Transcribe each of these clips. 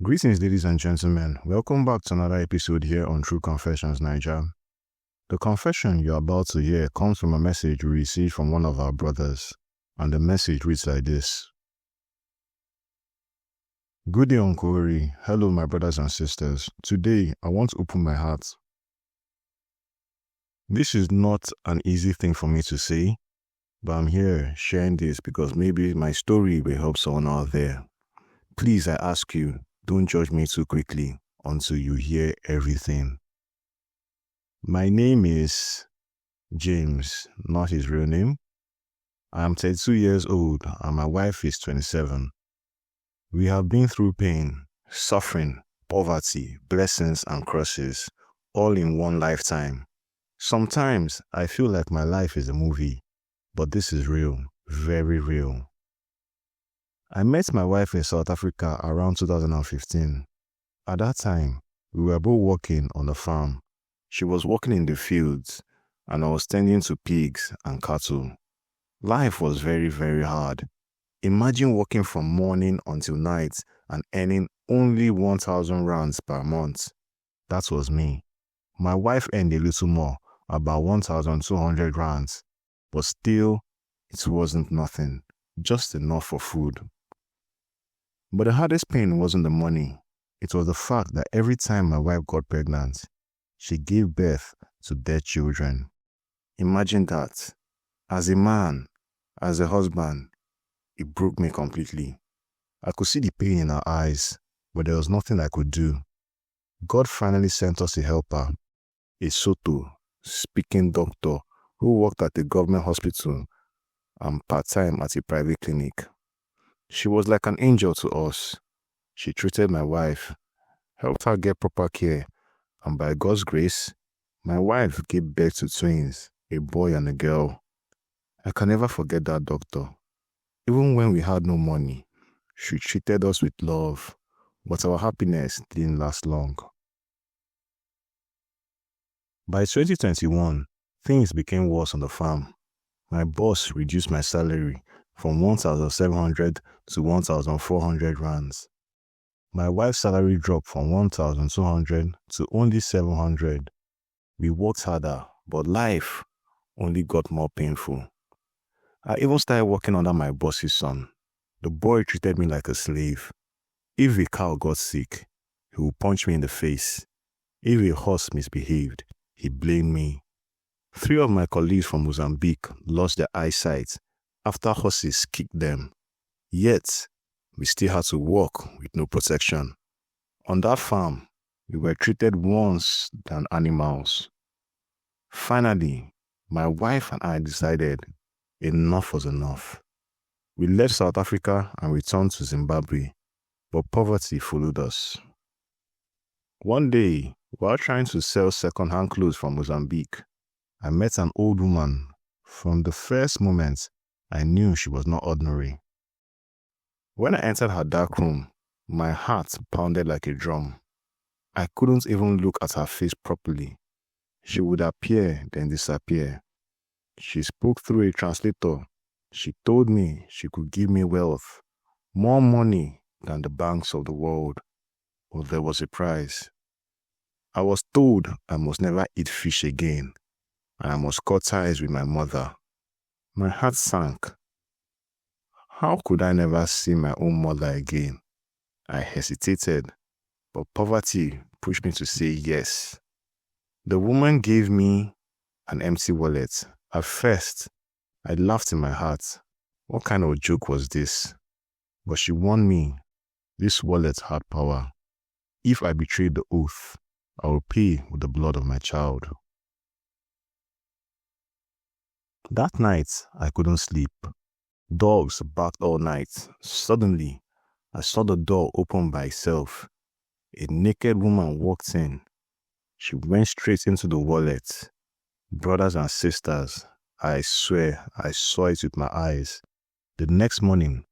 Greetings, ladies and gentlemen. Welcome back to another episode here on True Confessions, Naija. The confession you're about to hear comes from a message we received from one of our brothers, and the message reads like this. Good day, Uncle Ori. Hello, my brothers and sisters. Today, I want to open my heart. This is not an easy thing for me to say, but I'm here sharing this because maybe my story will help someone out there. Please, I ask you, don't judge me too quickly until you hear everything. My name is James, not his real name. I am 32 years old and my wife is 27. We have been through pain, suffering, poverty, blessings and crosses, all in one lifetime. Sometimes I feel like my life is a movie, but this is real, very real. I met my wife in South Africa around 2015. At that time, we were both working on a farm. She was working in the fields, and I was tending to pigs and cattle. Life was very, very hard. Imagine working from morning until night and earning only 1,000 rands per month. That was me. My wife earned a little more, about 1,200 rands, but still, it wasn't nothing, just enough for food. But the hardest pain wasn't the money. It was the fact that every time my wife got pregnant, she gave birth to dead children. Imagine that. As a man, as a husband, it broke me completely. I could see the pain in her eyes, but there was nothing I could do. God finally sent us a helper, a Soto, speaking doctor who worked at a government hospital and part-time at a private clinic. She was like an angel to us. She treated my wife, helped her get proper care, and by God's grace, my wife gave birth to twins, a boy and a girl. I can never forget that doctor. Even when we had no money, she treated us with love, but our happiness didn't last long. By 2021, things became worse on the farm. My boss reduced my salary from 1,700 to 1,400 rands. My wife's salary dropped from 1,200 to only 700. We worked harder, but life only got more painful. I even started working under my boss's son. The boy treated me like a slave. If a cow got sick, he would punch me in the face. If a horse misbehaved, he blamed me. 3 of my colleagues from Mozambique lost their eyesight after horses kicked them. Yet, we still had to work with no protection. On that farm, we were treated worse than animals. Finally, my wife and I decided enough was enough. We left South Africa and returned to Zimbabwe, but poverty followed us. One day, while trying to sell second-hand clothes from Mozambique, I met an old woman. From the first moment, I knew she was not ordinary. When I entered her dark room, my heart pounded like a drum. I couldn't even look at her face properly. She would appear, then disappear. She spoke through a translator. She told me she could give me wealth, more money than the banks of the world. But there was a price. I was told I must never eat fish again, and I must cut ties with my mother. My heart sank. How could I never see my own mother again? I hesitated, but poverty pushed me to say yes. The woman gave me an empty wallet. At first, I laughed in my heart. What kind of joke was this? But she warned me. This wallet had power. If I betrayed the oath, I will pay with the blood of my child. That night, I couldn't sleep. Dogs barked all night. Suddenly, I saw the door open by itself. A naked woman walked in. She went straight into the wallet. Brothers and sisters, I swear I saw it with my eyes. The next morning,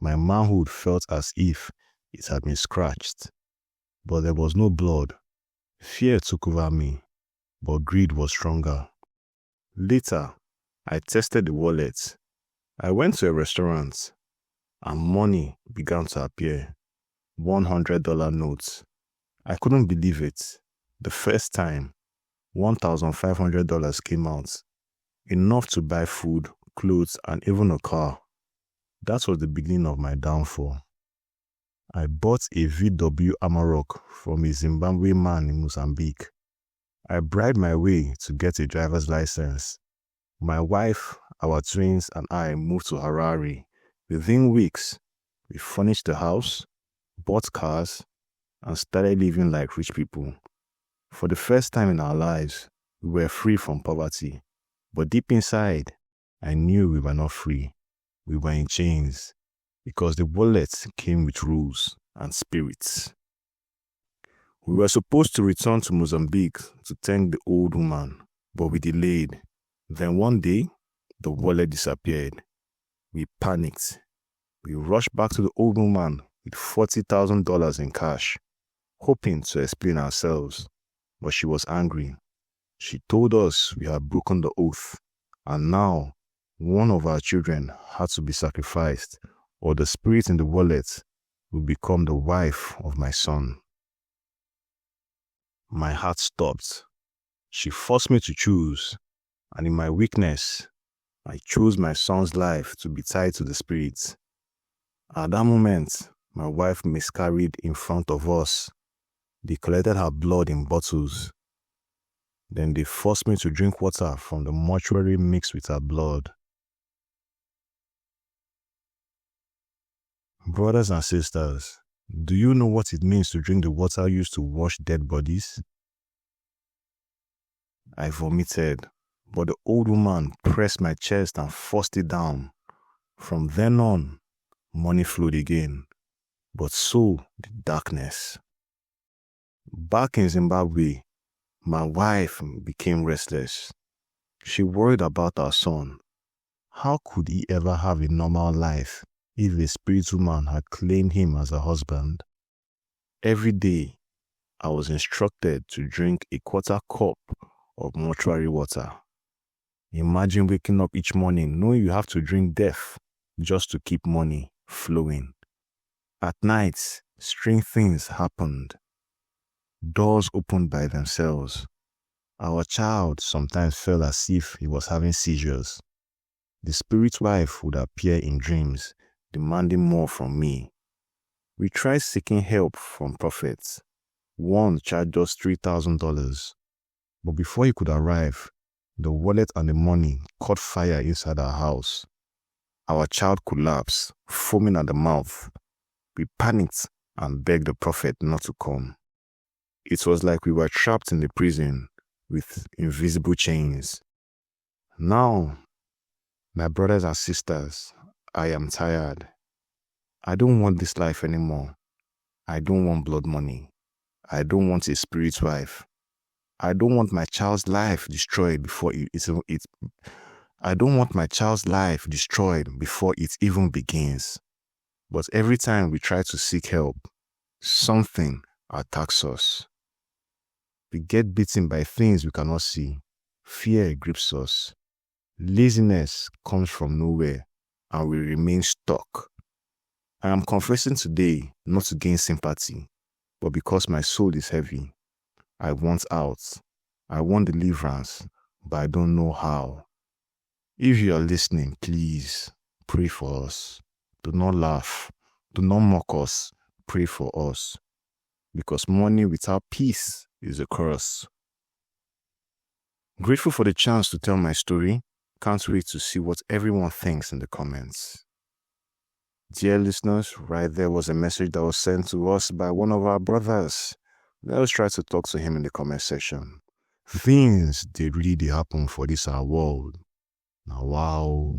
my manhood felt as if it had been scratched. But there was no blood. Fear took over me, but greed was stronger. Later, I tested the wallet. I went to a restaurant and money began to appear. $100 notes. I couldn't believe it. The first time, $1,500 came out, enough to buy food, clothes, and even a car. That was the beginning of my downfall. I bought a VW Amarok from a Zimbabwe man in Mozambique. I bribed my way to get a driver's license. My wife, our twins, and I moved to Harare. Within weeks, we furnished the house, bought cars, and started living like rich people. For the first time in our lives, we were free from poverty. But deep inside, I knew we were not free. We were in chains, because the wallet came with rules and spirits. We were supposed to return to Mozambique to thank the old woman, but we delayed. Then one day, the wallet disappeared. We panicked. We rushed back to the old woman with $40,000 in cash, hoping to explain ourselves, but she was angry. She told us we had broken the oath, and now one of our children had to be sacrificed, or the spirit in the wallet would become the wife of my son. My heart stopped. She forced me to choose, and in my weakness, I chose my son's life to be tied to the spirits. At that moment, my wife miscarried in front of us. They collected her blood in bottles. Then they forced me to drink water from the mortuary mixed with her blood. Brothers and sisters, do you know what it means to drink the water used to wash dead bodies? I vomited, but the old woman pressed my chest and forced it down. From then on, money flowed again, but so did darkness. Back in Zimbabwe, my wife became restless. She worried about our son. How could he ever have a normal life if a spirit woman had claimed him as a husband? Every day, I was instructed to drink a quarter cup of mortuary water. Imagine waking up each morning knowing you have to drink death just to keep money flowing. At night, strange things happened. Doors opened by themselves. Our child sometimes felt as if he was having seizures. The spirit wife would appear in dreams, demanding more from me. We tried seeking help from prophets. One charged us $3,000. But before he could arrive, the wallet and the money caught fire inside our house. Our child collapsed, foaming at the mouth. We panicked and begged the prophet not to come. It was like we were trapped in the prison with invisible chains. Now, my brothers and sisters, I am tired. I don't want this life anymore. I don't want blood money. I don't want a spirit wife. I don't want my child's life destroyed before I don't want my child's life destroyed before it even begins. But every time we try to seek help, something attacks us. We get beaten by things we cannot see. Fear grips us. Laziness comes from nowhere, and we remain stuck. I am confessing today not to gain sympathy, but because my soul is heavy. I want out. I want deliverance, but I don't know how. If you are listening, please pray for us. Do not laugh. Do not mock us. Pray for us. Because money without peace is a curse. Grateful for the chance to tell my story. Can't wait to see what everyone thinks in the comments. Dear listeners, right there was a message that was sent to us by one of our brothers. Let's try to talk to him in the comment section. Things they really happen for this our world. Now wow.